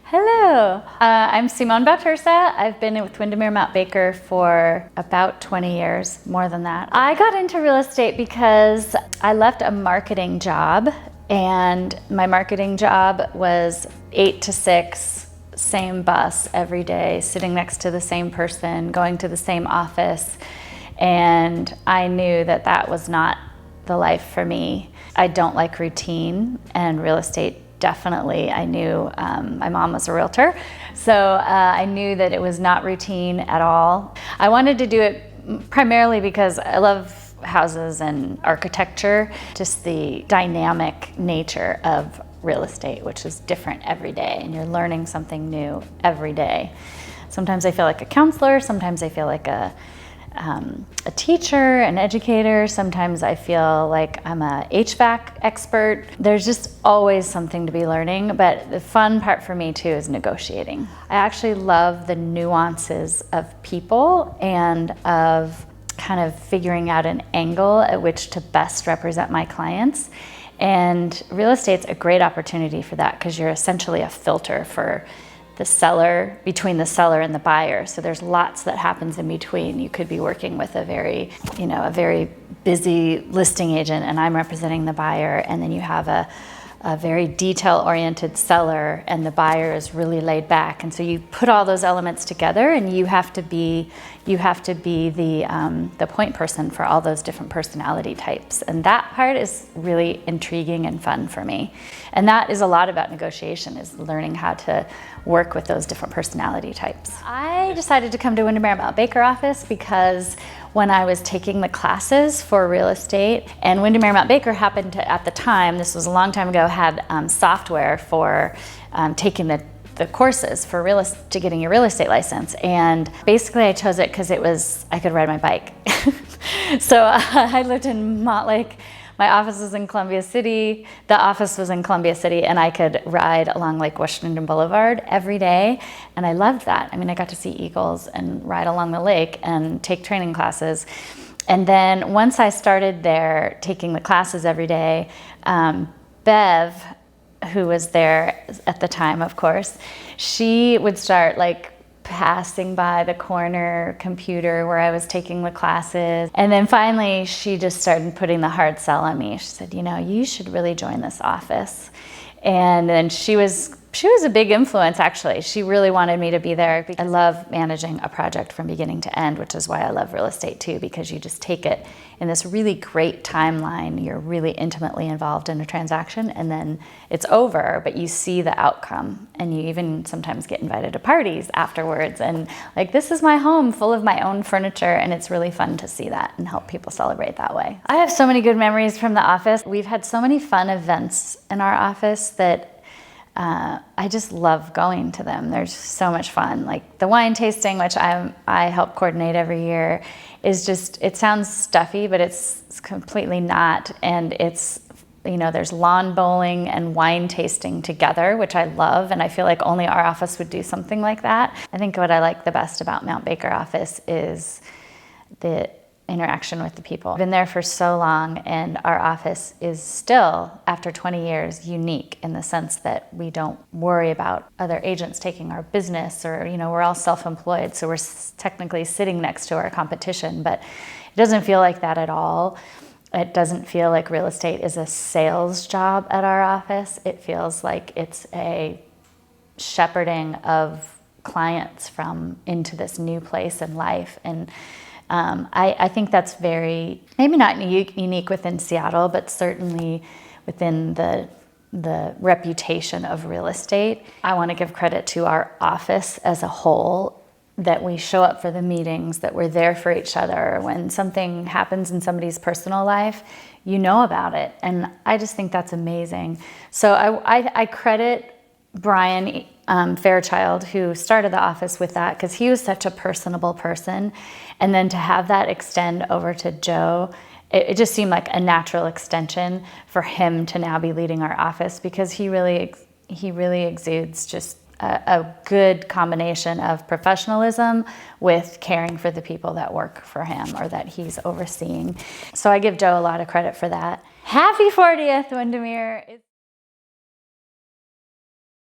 Hello, I'm Simone Bautursa. I've been with Windermere Mount Baker for about 20 years, more than that. I got into real estate because I left a marketing job, and my marketing job was 8 to 6, same bus every day, sitting next to the same person, going to the same office, and I knew that that was not the life for me. I don't like routine, and real estate definitely. I knew my mom was a realtor, so I knew that it was not routine at all. I wanted to do it primarily because I love houses and architecture, just the dynamic nature of real estate, which is different every day, and you're learning something new every day. Sometimes I feel like a counselor, sometimes I feel like a teacher, an educator. Sometimes I feel like I'm a HVAC expert. There's just always something to be learning, but the fun part for me too is negotiating. I actually love the nuances of people and of kind of figuring out an angle at which to best represent my clients. And real estate's a great opportunity for that because you're essentially a filter for the seller, between the seller and the buyer. So there's lots that happens in between. You could be working with a very busy listing agent, and I'm representing the buyer, and then you have a very detail-oriented seller, and the buyer is really laid back. And so you put all those elements together, and you have to be the point person for all those different personality types. And that part is really intriguing and fun for me. And that is a lot about negotiation, is learning how to work with those different personality types. I decided to come to Windermere Mount Baker office because when I was taking the classes for real estate, and Windermere Mount Baker happened to, at the time, this was a long time ago, had software for taking the courses for to getting your real estate license. And basically I chose it because I could ride my bike. So I lived in Montlake. My office was in Columbia City. The office was in Columbia City, and I could ride along Lake Washington Boulevard every day, and I loved that. I mean, I got to see eagles and ride along the lake and take training classes. And then once I started there taking the classes every day, Bev, who was there at the time, of course, she would start passing by the corner computer where I was taking the classes. And then finally, she just started putting the hard sell on me. She said, you should really join this office. And then she was a big influence, actually. She really wanted me to be there. I love managing a project from beginning to end, which is why I love real estate too, because you just take it in this really great timeline. You're really intimately involved in a transaction, and then it's over, but you see the outcome, and you even sometimes get invited to parties afterwards. And this is my home full of my own furniture, and it's really fun to see that and help people celebrate that way. I have so many good memories from the office. We've had so many fun events in our office that I just love going to them. There's so much fun. Like the wine tasting, which I help coordinate every year, is just, it sounds stuffy, but it's completely not. And it's, there's lawn bowling and wine tasting together, which I love. And I feel like only our office would do something like that. I think what I like the best about Mount Baker office is the interaction with the people. I've been there for so long, and our office is still, after 20 years, unique in the sense that we don't worry about other agents taking our business, or we're all self-employed, so we're technically sitting next to our competition, but it doesn't feel like that at all. It doesn't feel like real estate is a sales job at our office. It feels like it's a shepherding of clients into this new place in life. And I think that's maybe not unique within Seattle, but certainly within the reputation of real estate. I want to give credit to our office as a whole, that we show up for the meetings, that we're there for each other. When something happens in somebody's personal life, you know about it. And I just think that's amazing. So I credit Brian Fairchild, who started the office, with that, because he was such a personable person. And then to have that extend over to Joe, it just seemed like a natural extension for him to now be leading our office, because he really exudes just a good combination of professionalism with caring for the people that work for him or that he's overseeing. So I give Joe a lot of credit for that. Happy 40th, Windermere.